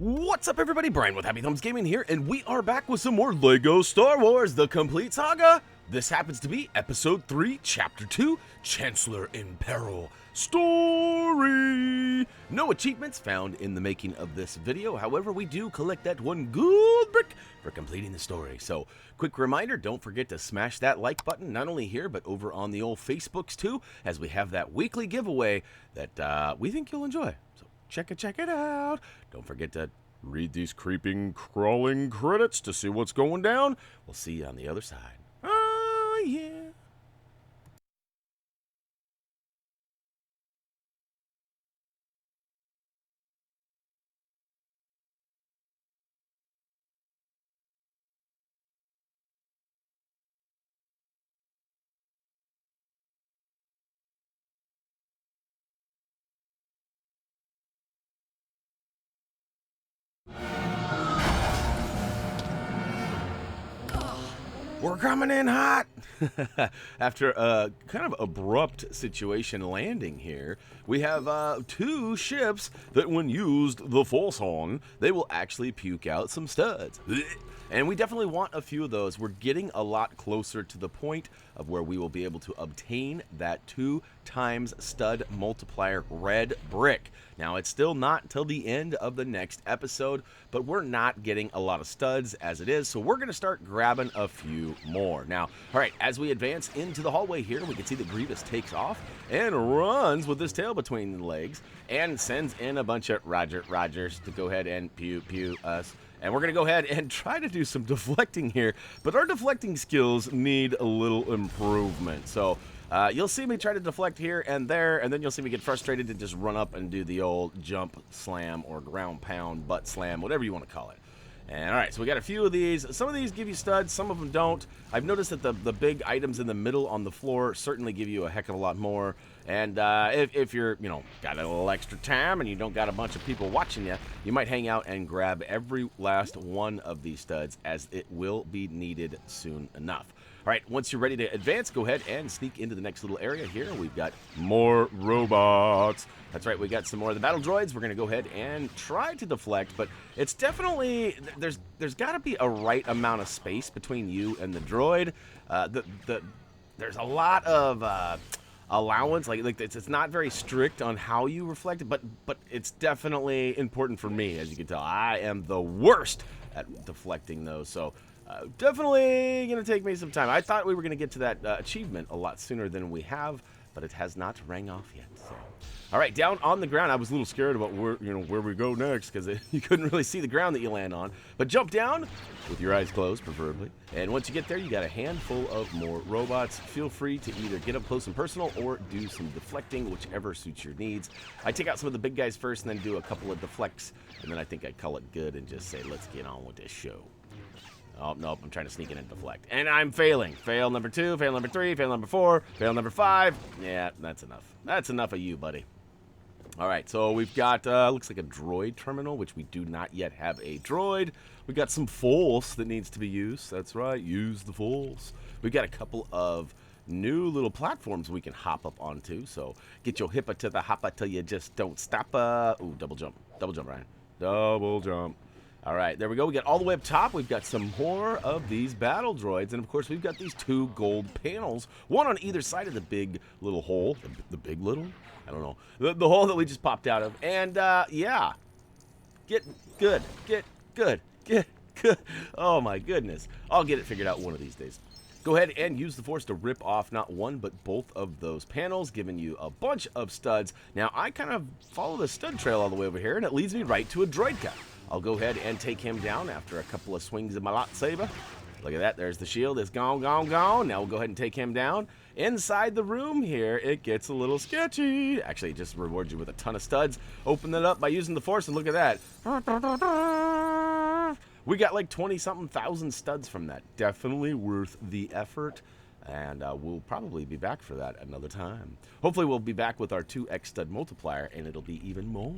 What's up, everybody? Brian with HappyThumbsGaming here, and we are back with some more LEGO Star Wars: The Complete Saga. This happens to be Episode 3, Chapter 2, Chancellor in Peril Story. No achievements found in the making of this video. However, we do collect that one gold brick for completing the story. So, quick reminder, don't forget to smash that like button, not only here, but over on the old Facebooks too, as we have that weekly giveaway that we think you'll enjoy. So, check it out. Don't forget to read these creeping, crawling credits to see what's going down. We'll see you on the other side. Oh, yeah. We're coming in hot! After a kind of abrupt situation landing here, we have two ships that when used the Force on, they will actually puke out some studs. And we definitely want a few of those. We're getting a lot closer to the point of where we will be able to obtain that 2x stud multiplier red brick. Now, it's still not till the end of the next episode, but we're not getting a lot of studs as it is, so we're going to start grabbing a few more. Now, all right, as we advance into the hallway here, we can see that Grievous takes off and runs with his tail between the legs and sends in a bunch of Rogers to go ahead and pew us. And we're going to go ahead and try to do some deflecting here, but our deflecting skills need a little improvement. So you'll see me try to deflect here and there, and then you'll see me get frustrated and just run up and do the old jump slam or ground pound, butt slam, whatever you want to call it. And all right, so we got a few of these. Some of these give you studs, some of them don't. I've noticed that the big items in the middle on the floor certainly give you a heck of a lot more. And if you're, got a little extra time and you don't got a bunch of people watching you, you might hang out and grab every last one of these studs, as it will be needed soon enough. All right, once you're ready to advance, go ahead and sneak into the next little area here. We've got more robots. That's right, we got some more of the battle droids. We're going to go ahead and try to deflect, but it's definitely, there's got to be a right amount of space between you and the droid. There's a lot of allowance, like it's not very strict on how you reflect it, but it's definitely important for me. As you can tell, I am the worst at deflecting those, so definitely gonna take me some time. I thought we were gonna get to that achievement a lot sooner than we have, but it has not rang off yet. So, all right, down on the ground, I was a little scared about where we go next, because you couldn't really see the ground that you land on. But jump down with your eyes closed, preferably. And once you get there, you got a handful of more robots. Feel free to either get up close and personal or do some deflecting, whichever suits your needs. I take out some of the big guys first, and then do a couple of deflects, and then I think I'd call it good and just say, let's get on with this show. Oh, nope, I'm trying to sneak in and deflect. And I'm failing. Fail number 2, fail number 3, fail number 4, fail number 5. Yeah, that's enough. That's enough of you, buddy. All right, so we've got, looks like a droid terminal, which we do not yet have a droid. We've got some force that needs to be used. That's right, use the force. We've got a couple of new little platforms we can hop up onto. So get your hippa to the hoppa till you just don't stop. Ooh, double jump, Ryan. Double jump. All right, there we go. We got all the way up top. We've got some more of these battle droids. And, of course, we've got these 2 gold panels, one on either side of the big little hole. The big little? I don't know. The hole that we just popped out of. And, yeah. Get good. Oh, my goodness. I'll get it figured out one of these days. Go ahead and use the force to rip off not one, but both of those panels, giving you a bunch of studs. Now, I kind of follow the stud trail all the way over here, and it leads me right to a droid cap. I'll go ahead and take him down after a couple of swings of my lightsaber. Look at that. There's the shield. It's gone. Now we'll go ahead and take him down. Inside the room here, it gets a little sketchy. Actually, it just rewards you with a ton of studs. Open it up by using the force, and look at that. We got like 20-something thousand studs from that. Definitely worth the effort. And we'll probably be back for that another time. Hopefully, we'll be back with our 2x stud multiplier, and it'll be even more.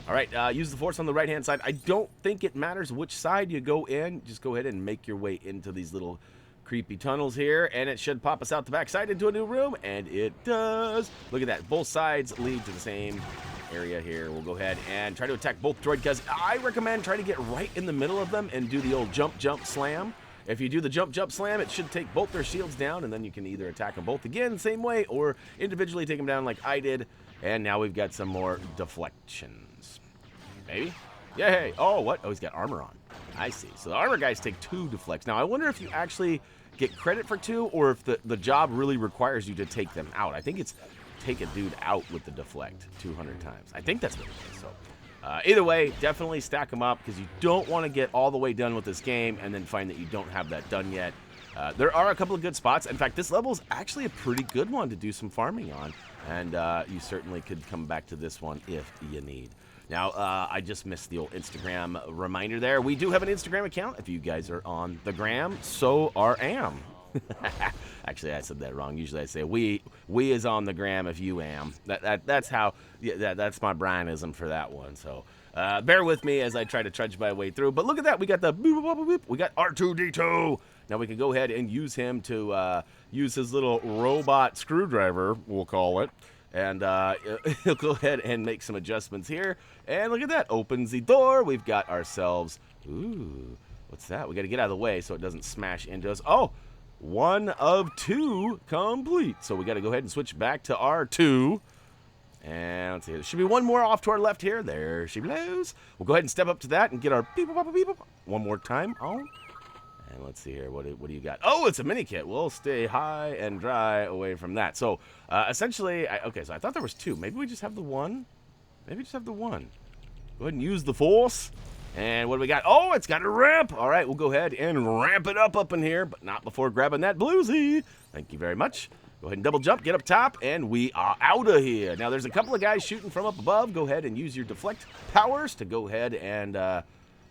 All right, use the force on the right-hand side. I don't think it matters which side you go in. Just go ahead and make your way into these little creepy tunnels here, and it should pop us out the back side into a new room, and it does. Look at that. Both sides lead to the same area here. We'll go ahead and try to attack both droid guys. I recommend try to get right in the middle of them and do the old jump, jump, slam. If you do the jump, jump, slam, it should take both their shields down, and then you can either attack them both again, same way, or individually take them down like I did. And now we've got some more deflections. Maybe? Yay! Oh, what? Oh, he's got armor on. I see. So the armor guys take 2 deflects. Now, I wonder if you actually get credit for 2, or if the job really requires you to take them out. I think it's take a dude out with the deflect 200 times. I think that's what it is. So either way, definitely stack them up, because you don't want to get all the way done with this game and then find that you don't have that done yet. There are a couple of good spots. In fact, this level is actually a pretty good one to do some farming on, and you certainly could come back to this one if you need. Now, I just missed the old Instagram reminder there. We do have an Instagram account. If you guys are on the gram, so are am. Actually, I said that wrong. Usually I say we is on the gram if you am. That's how, yeah, that's my Brianism for that one. So bear with me as I try to trudge my way through. But look at that. We got the boop, boop, boop, boop. We got R2-D2. Now we can go ahead and use him to use his little robot screwdriver, we'll call it. And he'll go ahead and make some adjustments here. And look at that. Opens the door. We've got ourselves... Ooh, what's that? We got to get out of the way so it doesn't smash into us. Oh, 1 of 2 complete. So we got to go ahead and switch back to R2. And let's see. There should be one more off to our left here. There she blows. We'll go ahead and step up to that and get our beep, beep, beep, beep, one more time on. And let's see here. What do you got? Oh, it's a mini kit. We'll stay high and dry away from that. So essentially, okay, so I thought there was 2. Maybe we just have the 1. Maybe just have the 1. Go ahead and use the force. And what do we got? Oh, it's got a ramp. All right, we'll go ahead and ramp it up in here, but not before grabbing that bluesy. Thank you very much. Go ahead and double jump, get up top, and we are out of here. Now, there's a couple of guys shooting from up above. Go ahead and use your deflect powers to go ahead and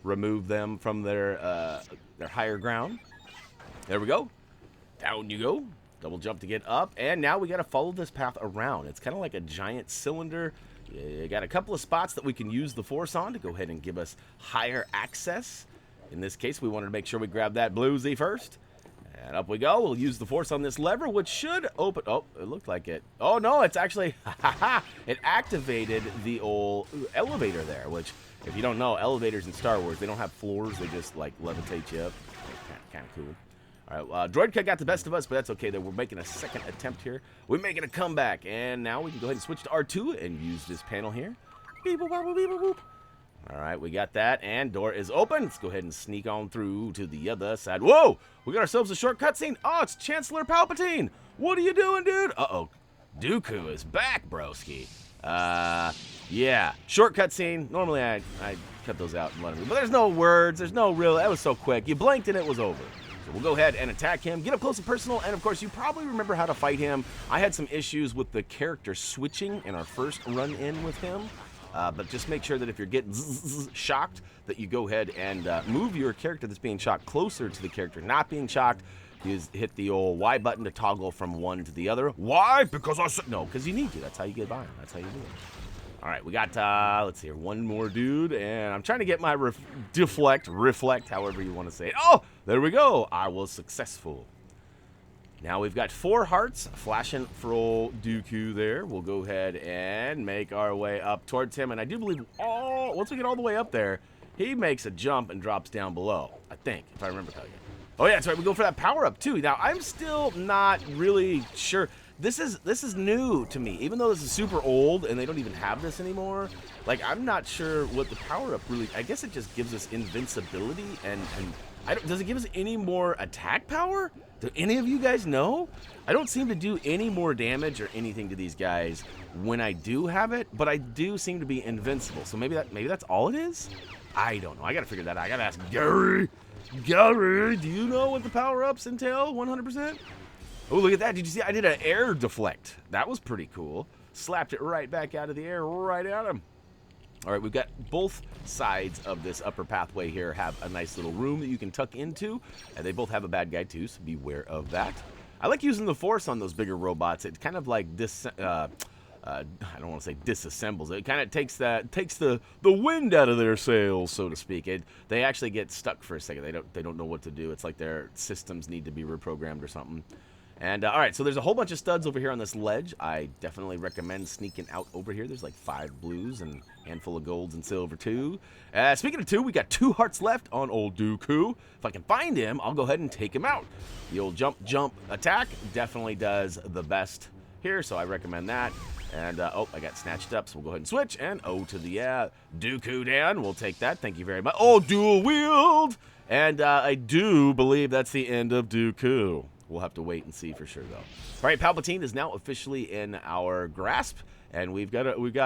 remove them from their higher ground. There we go. Down you go. Double jump to get up, and now we got to follow this path around. It's kind of like a giant cylinder. You got a couple of spots that we can use the force on to go ahead and give us higher access. In this case, we wanted to make sure we grab that bluesy first. And up we go. We'll use the force on this lever, which should open... Oh, it looked like it. Oh, no, it's actually... It activated the old elevator there, which, if you don't know, elevators in Star Wars, they don't have floors. They just, like, levitate you up. Kind of cool. All right, Droid got the best of us, but that's okay. We're making a second attempt here. We're making a comeback, and now we can go ahead and switch to R2 and use this panel here. Beep, boop, boop, beep, boop, boop. All right, we got that, and door is open. Let's go ahead and sneak on through to the other side. Whoa! We got ourselves a short cutscene. Oh, it's Chancellor Palpatine. What are you doing, dude? Uh-oh. Dooku is back, broski. Yeah, short cutscene. Normally, I cut those out and let him. But there's no words. There's no real... That was so quick. You blinked and it was over. So we'll go ahead and attack him, get up close and personal, and of course, you probably remember how to fight him. I had some issues with the character switching in our first run-in with him. But just make sure that if you're getting shocked, that you go ahead and move your character that's being shocked closer to the character not being shocked. You hit the old Y button to toggle from one to the other. Why? Because I said no, because you need to. That's how you get by. That's how you do it. All right, we got, let's see here, one more dude, and I'm trying to get my reflect, however you want to say it. Oh, there we go. I was successful. Now we've got 4 hearts flashing for old Dooku there. We'll go ahead and make our way up towards him. And I do believe, once we get all the way up there, he makes a jump and drops down below, I think, if I remember correctly. Oh, yeah, that's right. We go for that power-up, too. Now, I'm still not really sure. This is new to me. Even though this is super old and they don't even have this anymore, like, I'm not sure what the power-up really... I guess it just gives us invincibility and does it give us any more attack power? Do any of you guys know? I don't seem to do any more damage or anything to these guys when I do have it, but I do seem to be invincible. So maybe that's all it is? I don't know. I gotta figure that out. I gotta ask Gary. Gary, do you know what the power-ups entail 100%? Oh, look at that. Did you see? I did an air deflect. That was pretty cool. Slapped it right back out of the air, right at him. All right, we've got both sides of this upper pathway here have a nice little room that you can tuck into, and they both have a bad guy too, so beware of that. I like using the force on those bigger robots. It kind of like I don't want to say disassembles. It kind of takes the wind out of their sails, so to speak. They actually get stuck for a second. They don't know what to do. It's like their systems need to be reprogrammed or something. And all right, so there's a whole bunch of studs over here on this ledge. I definitely recommend sneaking out over here. There's like 5 blues and a handful of golds and silver too. Speaking of 2, we got 2 hearts left on old Dooku. If I can find him, I'll go ahead and take him out. The old jump attack definitely does the best here, so I recommend that. And, oh, I got snatched up, so we'll go ahead and switch. And, oh, to the Dooku down. We'll take that. Thank you very much. Oh, dual wield! And I do believe that's the end of Dooku. We'll have to wait and see for sure, though. All right, Palpatine is now officially in our grasp, and we've got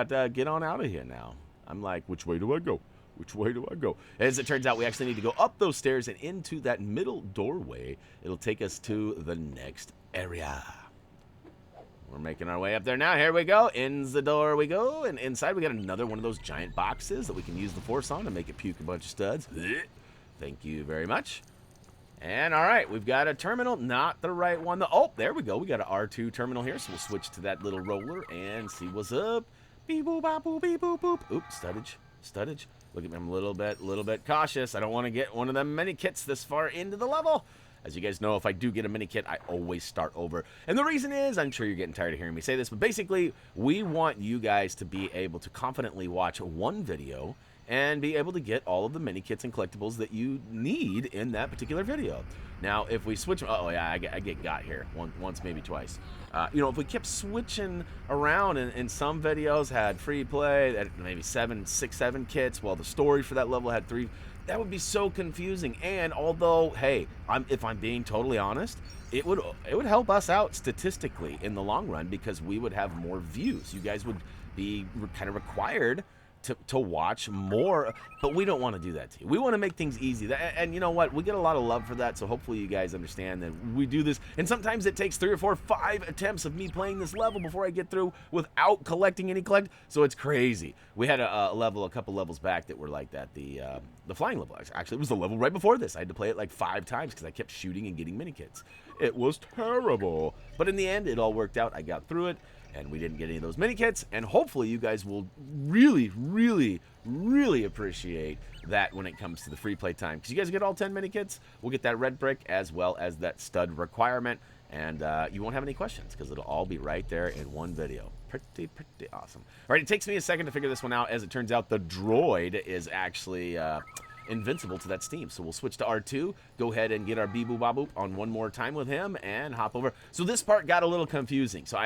to get on out of here now. I'm like, which way do I go? Which way do I go? As it turns out, we actually need to go up those stairs and into that middle doorway. It'll take us to the next area. We're making our way up there now. Here we go. In the door we go. And inside we got another one of those giant boxes that we can use the Force on to make it puke a bunch of studs. Thank you very much. And all right, we've got a terminal. Not the right one. Oh, there we go. We got an R2 terminal here. So we'll switch to that little roller and see what's up. Beep boop bop boop beep boop boop. Oops, studdage. Look at me. I'm a little bit cautious. I don't want to get one of them mini kits this far into the level. As you guys know, if I do get a mini kit, I always start over. And the reason is, I'm sure you're getting tired of hearing me say this, but basically, we want you guys to be able to confidently watch one video and be able to get all of the mini kits and collectibles that you need in that particular video. Now, if we switch, oh yeah, I get got here once, maybe twice. You know, if we kept switching around and some videos had free play, that maybe 6, 7 kits, while the story for that level had 3, that would be so confusing. And although, hey, if I'm being totally honest, it would help us out statistically in the long run because we would have more views. You guys would be kind of required to watch more, but we don't want to do that to you. We want to make things easy. And you know what? We get a lot of love for that, so hopefully you guys understand that we do this. And sometimes it takes 3 or 4, 5 attempts of me playing this level before I get through without collecting any so it's crazy. We had a couple levels back that were like that. The flying level, actually, it was the level right before this. I had to play it like 5 times because I kept shooting and getting mini kits. It was terrible. But in the end, it all worked out. I got through it. And we didn't get any of those mini kits, and hopefully you guys will really, really, really appreciate that when it comes to the free play time. Because you guys get all 10 mini kits, we'll get that red brick as well as that stud requirement, and you won't have any questions because it'll all be right there in one video. Pretty awesome. All right, it takes me a second to figure this one out. As it turns out, the droid is actually invincible to that steam. So we'll switch to R2, go ahead and get our beep-boop bop-boop on one more time with him and hop over. So this part got a little confusing. So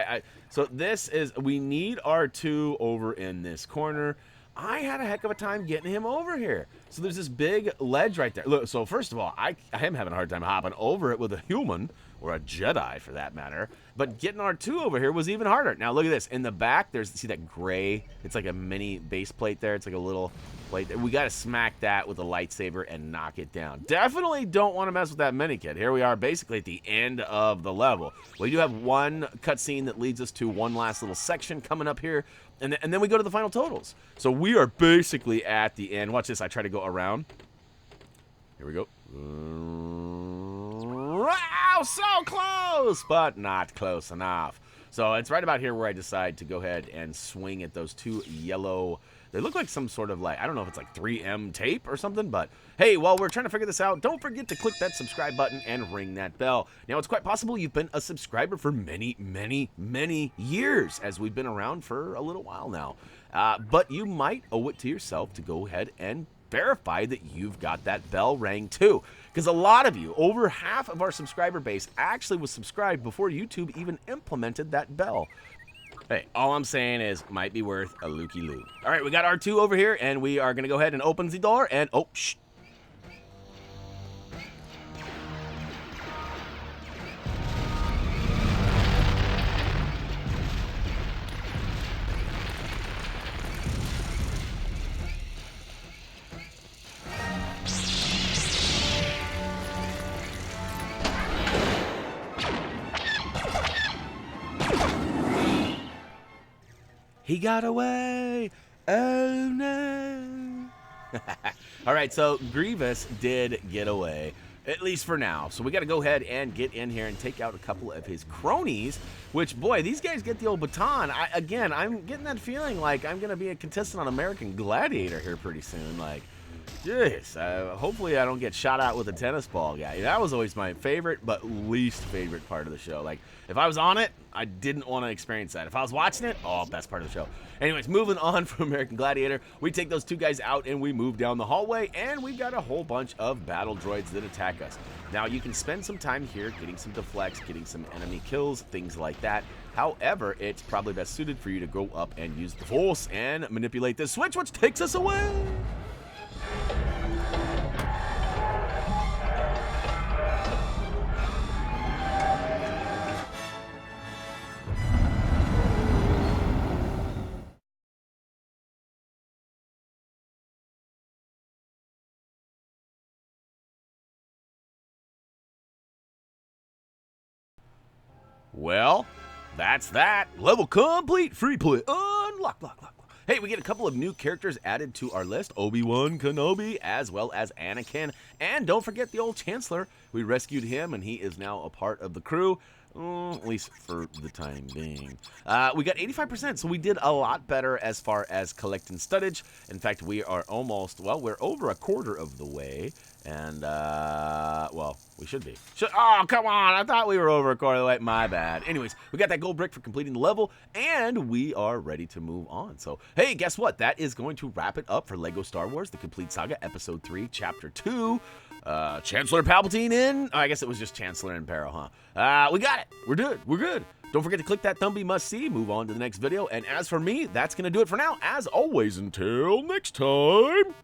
so this is, we need R2 over in this corner. I had a heck of a time getting him over here. So there's this big ledge right there. Look, so first of all, I am having a hard time hopping over it with a human, or a Jedi for that matter. But getting R2 over here was even harder. Now look at this. In the back, see that gray? It's like a mini base plate there. It's like a little plate. We got to smack that with a lightsaber and knock it down. Definitely don't want to mess with that mini kit. Here we are basically at the end of the level. We do have one cutscene that leads us to one last little section coming up here. And then we go to the final totals. So we are basically at the end. Watch this. I try to go around. Here we go. Wow, so close, but not close enough. So it's right about here where I decide to go ahead and swing at those 2 yellow, they look like some sort of like, I don't know if it's like 3M tape or something, but hey, while we're trying to figure this out, don't forget to click that subscribe button and ring that bell. Now, it's quite possible you've been a subscriber for many, many, many years, as we've been around for a little while now. But you might owe it to yourself to go ahead and verify that you've got that bell rang too. Because a lot of you, over half of our subscriber base, actually was subscribed before YouTube even implemented that bell. Hey, all I'm saying is, might be worth a looky-loo. All right, we got R2 over here, and we are going to go ahead and open the door, and, oh, shh. He got away. Oh, no. All right, so Grievous did get away, at least for now. So we got to go ahead and get in here and take out a couple of his cronies, which, boy, these guys get the old baton. Again, I'm getting that feeling like I'm going to be a contestant on American Gladiator here pretty soon. Like, Jeez, hopefully I don't get shot out with a tennis ball, guy. That was always my favorite, but least favorite part of the show. Like, if I was on it, I didn't want to experience that. If I was watching it, oh, best part of the show. Anyways, moving on from American Gladiator, we take those two guys out and we move down the hallway, and we've got a whole bunch of battle droids that attack us. Now, you can spend some time here getting some deflects, getting some enemy kills, things like that. However, it's probably best suited for you to go up and use the Force and manipulate this switch, which takes us away. Well, that's that. Level complete. Free play. Unlock, lock, lock. Hey, we get a couple of new characters added to our list. Obi-Wan Kenobi, as well as Anakin. And don't forget the old Chancellor. We rescued him, and he is now a part of the crew. At least for the time being. We got 85%, so we did a lot better as far as collecting studdage. In fact, we are almost, well, we're over a quarter of the way. And, well, we should be. Oh, come on. I thought we were over a quarter of the way. My bad. Anyways, we got that gold brick for completing the level, and we are ready to move on. So, hey, guess what? That is going to wrap it up for LEGO Star Wars, The Complete Saga, Episode 3, Chapter 2. Chancellor Palpatine in. Oh, I guess it was just Chancellor and Peril, huh? We got it. We're good. We're good. Don't forget to click that thumbie must-see. Move on to the next video. And as for me, that's going to do it for now. As always, until next time.